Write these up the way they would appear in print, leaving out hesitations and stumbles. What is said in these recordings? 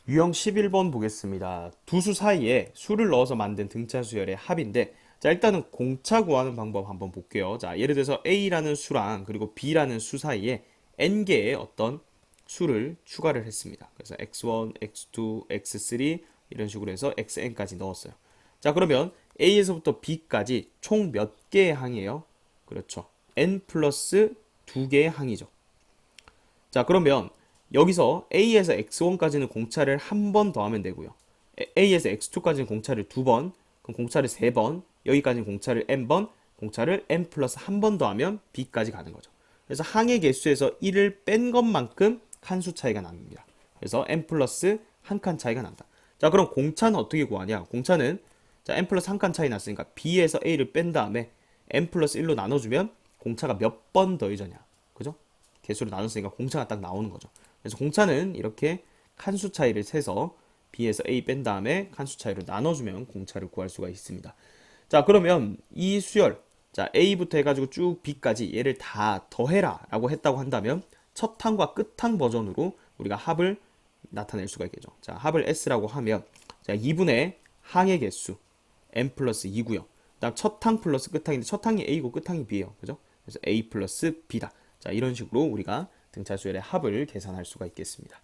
유형 11번 보겠습니다. 두 수 사이에 수를 넣어서 만든 등차 수열의 합인데, 자, 일단은 공차 구하는 방법 한번 볼게요. 자, 예를 들어서 A라는 수랑 그리고 B라는 수 사이에 N개의 어떤 수를 추가를 했습니다. 그래서 x1, x2, x3 이런 식으로 해서 xn까지 넣었어요. 자, 그러면 A에서부터 B까지 총 몇 개의 항이에요? 그렇죠. n 플러스 2개의 항이죠. 자, 그러면 여기서 A에서 X1까지는 공차를 한 번 더 하면 되고요. A에서 X2까지는 공차를 두 번, 그럼 공차를 세 번, 여기까지는 공차를 N번, 공차를 N 플러스 한 번 더 하면 B까지 가는 거죠. 그래서 항의 개수에서 1을 뺀 것만큼 칸수 차이가 납니다. 그래서 N 플러스 한 칸 차이가 난다. 자, 그럼 공차는 어떻게 구하냐? 공차는 자, N 플러스 한 칸 차이 났으니까 B에서 A를 뺀 다음에 N 플러스 1로 나눠주면 공차가 몇 번 더해져냐? 그죠? 개수로 나눴으니까 공차가 딱 나오는 거죠. 그래서 공차는 이렇게 칸수 차이를 세서 B에서 A 뺀 다음에 칸수 차이로 나눠주면 공차를 구할 수가 있습니다. 자, 그러면 이 수열, 자, A부터 해가지고 쭉 B까지 얘를 다 더해라 라고 했다고 한다면 첫 항과 끝 항 버전으로 우리가 합을 나타낼 수가 있겠죠. 자, 합을 S라고 하면 자, 2분의 항의 개수 n 플러스 2고요. 그다음 첫 항 플러스 끝 항인데 첫 항이 A고 끝 항이 B예요. 그죠? 그래서 A 플러스 B다. 자, 이런 식으로 우리가 등차 수열의 합을 계산할 수가 있겠습니다.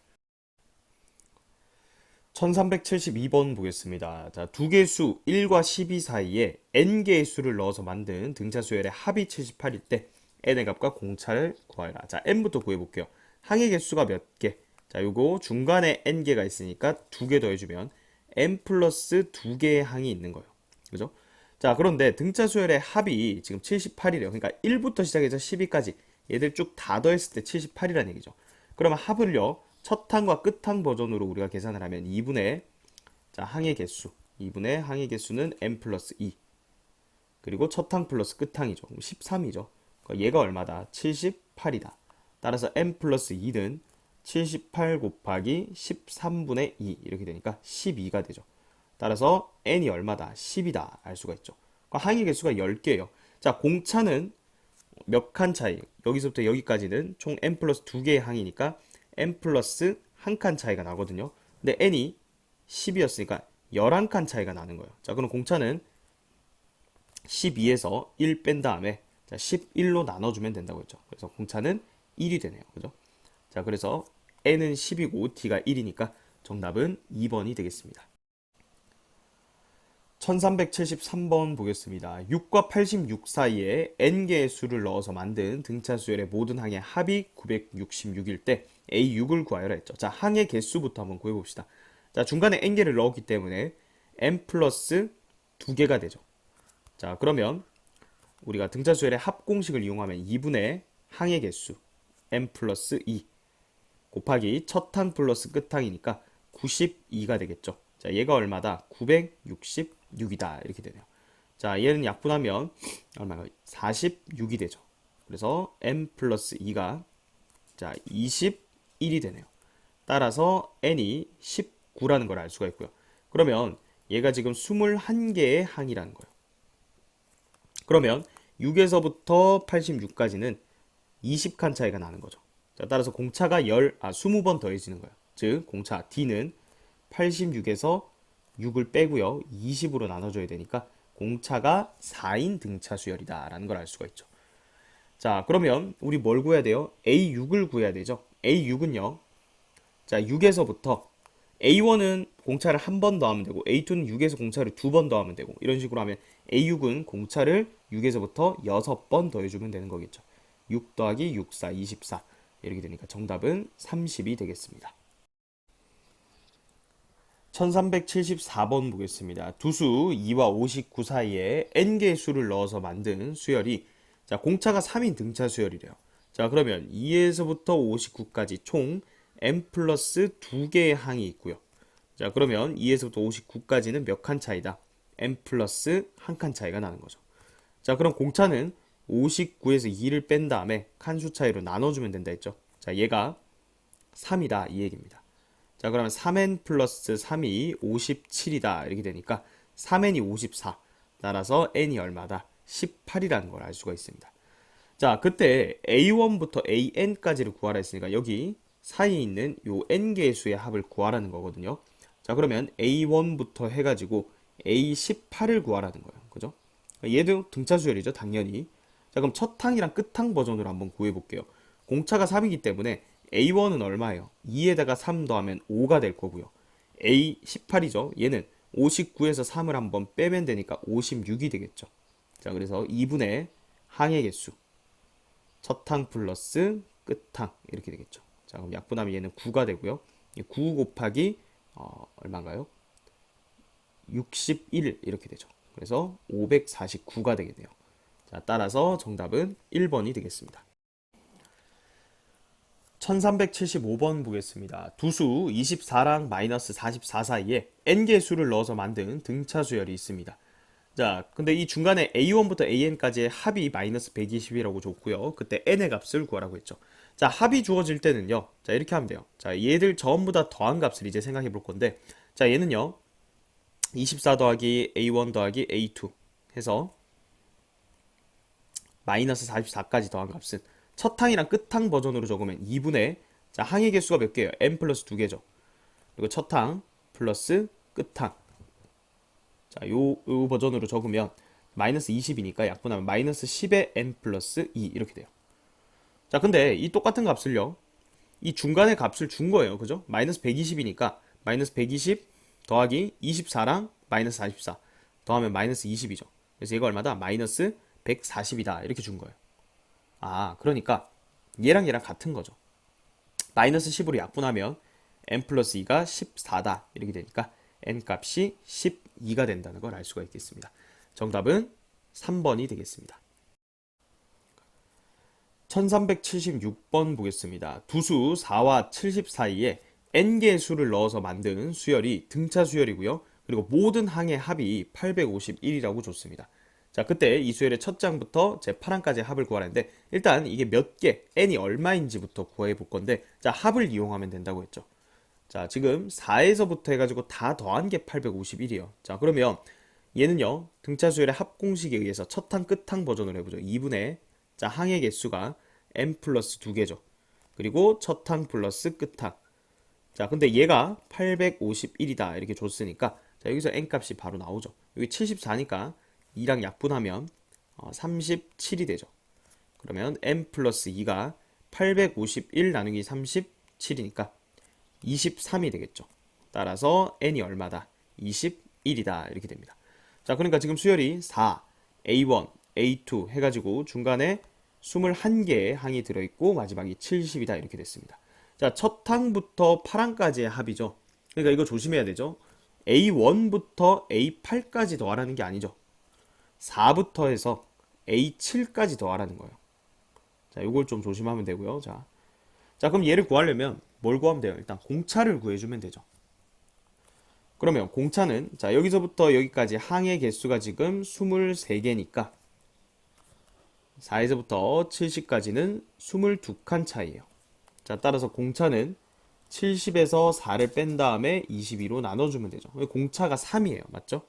1372번 보겠습니다. 자, 두 개의 수 1과 12 사이에 n개의 수를 넣어서 만든 등차 수열의 합이 78일 때 n의 값과 공차를 구하라. 자, n부터 구해볼게요. 항의 개수가 몇 개? 자, 요거 중간에 n개가 있으니까 두 개 더해주면 n 플러스 두 개의 항이 있는 거예요. 그죠? 자, 그런데 등차 수열의 합이 지금 78이래요. 그러니까 1부터 시작해서 12까지 얘들 쭉 다 더했을 때 78이라는 얘기죠. 그러면 합을요, 첫 항과 끝 항 버전으로 우리가 계산을 하면 2분의 자, 항의 개수 2분의 항의 개수는 n 플러스 2 그리고 첫 항 플러스 끝 항이죠. 13이죠. 얘가 얼마다? 78이다. 따라서 n 플러스 2는 78 곱하기 13분의 2 이렇게 되니까 12가 되죠. 따라서 n이 얼마다? 10이다 알 수가 있죠. 항의 개수가 10개예요. 자, 공차는 몇 칸 차이? 여기서부터 여기까지는 총 n 플러스 2개의 항이니까 n 플러스 한 칸 차이가 나거든요. 근데 n이 10이었으니까 11칸 차이가 나는 거예요. 자, 그럼 공차는 12에서 1 뺀 다음에 자, 11로 나눠주면 된다고 했죠. 그래서 공차는 1이 되네요. 그죠? 자, 그래서 n은 10이고 t가 1이니까 정답은 2번이 되겠습니다. 1373번 보겠습니다. 6과 86 사이에 n개의 수를 넣어서 만든 등차 수열의 모든 항의 합이 966일 때 A6을 구하여라 했죠. 자, 항의 개수부터 한번 구해봅시다. 자, 중간에 n개를 넣었기 때문에 n 플러스 2개가 되죠. 자, 그러면 우리가 등차 수열의 합 공식을 이용하면 2분의 항의 개수 n 플러스 2 곱하기 첫 항 플러스 끝 항이니까 92가 되겠죠. 자, 얘가 얼마다? 966이다. 이렇게 되네요. 자, 얘는 약분하면 얼마가? 46이 되죠. 그래서 n 플러스 2가 자, 21이 되네요. 따라서 n이 19라는 걸 알 수가 있고요. 그러면 얘가 지금 21개의 항이라는 거예요. 그러면 6에서부터 86까지는 20칸 차이가 나는 거죠. 자, 따라서 공차가 20번 더해지는 거예요. 즉, 공차 D는 86에서 6을 빼고요. 20으로 나눠줘야 되니까 공차가 4인 등차 수열이다 라는 걸 알 수가 있죠. 자, 그러면 우리 뭘 구해야 돼요? A6을 구해야 되죠. A6은요. 자, 6에서부터 A1은 공차를 한 번 더 하면 되고 A2는 6에서 공차를 두 번 더 하면 되고 이런 식으로 하면 A6은 공차를 6에서부터 6번 더해주면 되는 거겠죠. 6 더하기 6, 4, 24 이렇게 되니까 정답은 30이 되겠습니다. 1374번 보겠습니다. 두수 2와 59 사이에 n개의 수를 넣어서 만든 수열이 자, 공차가 3인 등차 수열이래요. 자, 그러면 2에서부터 59까지 총 n 플러스 2개의 항이 있고요. 자, 그러면 2에서부터 59까지는 몇 칸 차이다? n 플러스 한 칸 차이가 나는 거죠. 자, 그럼 공차는 59에서 2를 뺀 다음에 칸수 차이로 나눠주면 된다 했죠. 자, 얘가 3이다 이 얘기입니다. 자, 그러면 3n 플러스 3이 57이다 이렇게 되니까 3n이 54 따라서 n이 얼마다? 18이라는 걸 알 수가 있습니다. 자, 그때 a1부터 an까지를 구하라 했으니까 여기 사이에 있는 요 n개의 수의 합을 구하라는 거거든요. 자, 그러면 A1부터 해가지고 A18을 구하라는 거예요. 그죠? 얘도 등차 수열이죠, 당연히. 자, 그럼 첫 항이랑 끝항 버전으로 한번 구해볼게요. 공차가 3이기 때문에 A1은 얼마예요? 2에다가 3 더하면 5가 될 거고요. A18이죠. 얘는 59에서 3을 한번 빼면 되니까 56이 되겠죠. 자, 그래서 2분의 항의 개수. 첫 항 플러스 끝항. 이렇게 되겠죠. 자, 그럼 약분하면 얘는 9가 되고요. 9 곱하기, 얼마인가요? 61 이렇게 되죠. 그래서 549가 되겠네요. 자, 따라서 정답은 1번이 되겠습니다. 1375번 보겠습니다. 두수 24랑 마이너스 44 사이에 n개의 수를 넣어서 만든 등차 수열이 있습니다. 자, 근데 이 중간에 a1부터 an까지의 합이 마이너스 120이라고 줬고요. 그때 n의 값을 구하라고 했죠. 자, 합이 주어질 때는요. 자, 이렇게 하면 돼요. 자, 얘들 전부 다 더한 값을 이제 생각해 볼 건데, 자, 얘는요. 24 더하기 a1 더하기 a2 해서 마이너스 44까지 더한 값은 첫 항이랑 끝 항 버전으로 적으면 2분의, 자, 항의 개수가 몇 개예요? n 플러스 2개죠. 그리고 첫 항 플러스 끝 항. 자, 요 버전으로 적으면 마이너스 20이니까 약분하면 마이너스 10의 n 플러스 2 이렇게 돼요. 자, 근데 이 똑같은 값을요. 이 중간의 값을 준 거예요. 그죠? 마이너스 120이니까 마이너스 120 더하기 24랑 마이너스 44 더하면 마이너스 20이죠. 그래서 얘가 얼마다? 마이너스 140이다. 이렇게 준 거예요. 아, 그러니까 얘랑 얘랑 같은 거죠. 마이너스 10으로 약분하면 n 플러스 2가 14다. 이렇게 되니까 n 값이 12가 된다는 걸 알 수가 있겠습니다. 정답은 3번이 되겠습니다. 1376번 보겠습니다. 두수 4와 70 사이에 n개의 수를 넣어서 만든 수열이 등차 수열이고요. 그리고 모든 항의 합이 851이라고 줬습니다. 자, 그때 이 수열의 첫 장부터 제 8항까지의 합을 구하는데 일단 이게 몇 개, n이 얼마인지부터 구해 볼 건데, 자, 합을 이용하면 된다고 했죠. 자, 지금 4에서부터 해가지고 다 더한 게 851이에요. 자, 그러면 얘는요, 등차 수열의 합 공식에 의해서 첫 항, 끝 항 버전으로 해보죠. 2분의, 자, 항의 개수가 n 플러스 2개죠. 그리고 첫 항 플러스 끝 항. 자, 근데 얘가 851이다. 이렇게 줬으니까, 자, 여기서 n 값이 바로 나오죠. 여기 74니까 2랑 약분하면 37이 되죠. 그러면 n 플러스 2가 851 나누기 37이니까 23이 되겠죠. 따라서 n이 얼마다? 21이다. 이렇게 됩니다. 자, 그러니까 지금 수열이 4, A1, A2 해가지고 중간에 21개의 항이 들어있고 마지막이 70이다. 이렇게 됐습니다. 자, 첫 항부터 8항까지의 합이죠. 그러니까 이거 조심해야 되죠. A1부터 A8까지 더하라는 게 아니죠. 4부터 해서 A7까지 더하라는 거예요. 자, 요걸 좀 조심하면 되고요. 자, 그럼 얘를 구하려면 뭘 구하면 돼요? 일단 공차를 구해주면 되죠. 그러면 공차는, 자, 여기서부터 여기까지 항의 개수가 지금 23개니까 4에서부터 70까지는 22칸 차이예요. 자, 따라서 공차는 70에서 4를 뺀 다음에 22로 나눠주면 되죠. 공차가 3이에요. 맞죠?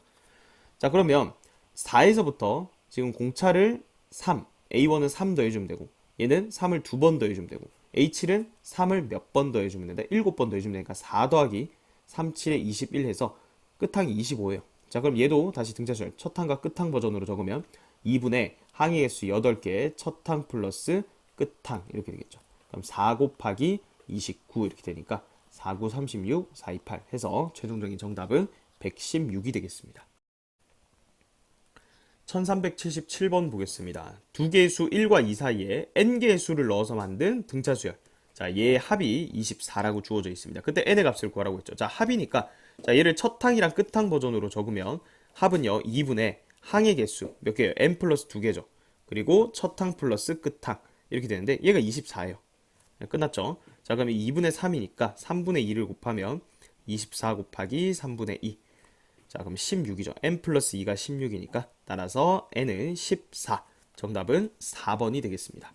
자, 그러면 4에서부터 지금 공차를 3, A1은 3 더해주면 되고, 얘는 3을 2번 더해주면 되고, A7은 3을 몇 번 더해주면 된다? 7번 더해주면 되니까 4 더하기 37에 21 해서 끝항이 25예요. 자, 그럼 얘도 다시 등차수열 첫 항과 끝항 버전으로 적으면 2분의 항의 개수 8개, 첫 항 플러스 끝항 이렇게 되겠죠. 그럼 4 곱하기 29 이렇게 되니까 4, 9, 36, 4, 2, 8 해서 최종적인 정답은 116이 되겠습니다. 1377번 보겠습니다. 두 개의 수 1과 2 사이에 n개의 수를 넣어서 만든 등차 수열. 자, 얘의 합이 24라고 주어져 있습니다. 그때 n의 값을 구하라고 했죠. 자, 합이니까, 자, 얘를 첫 항이랑 끝 항 버전으로 적으면 합은요, 2분의 항의 개수 몇 개예요? n 플러스 2개죠. 그리고 첫 항 플러스 끝 항 이렇게 되는데 얘가 24예요. 끝났죠? 자, 그러면 2분의 3이니까 3분의 2를 곱하면 24 곱하기 3분의 2. 자, 그럼 16이죠. n 플러스 2가 16이니까 따라서 n은 14. 정답은 4번이 되겠습니다.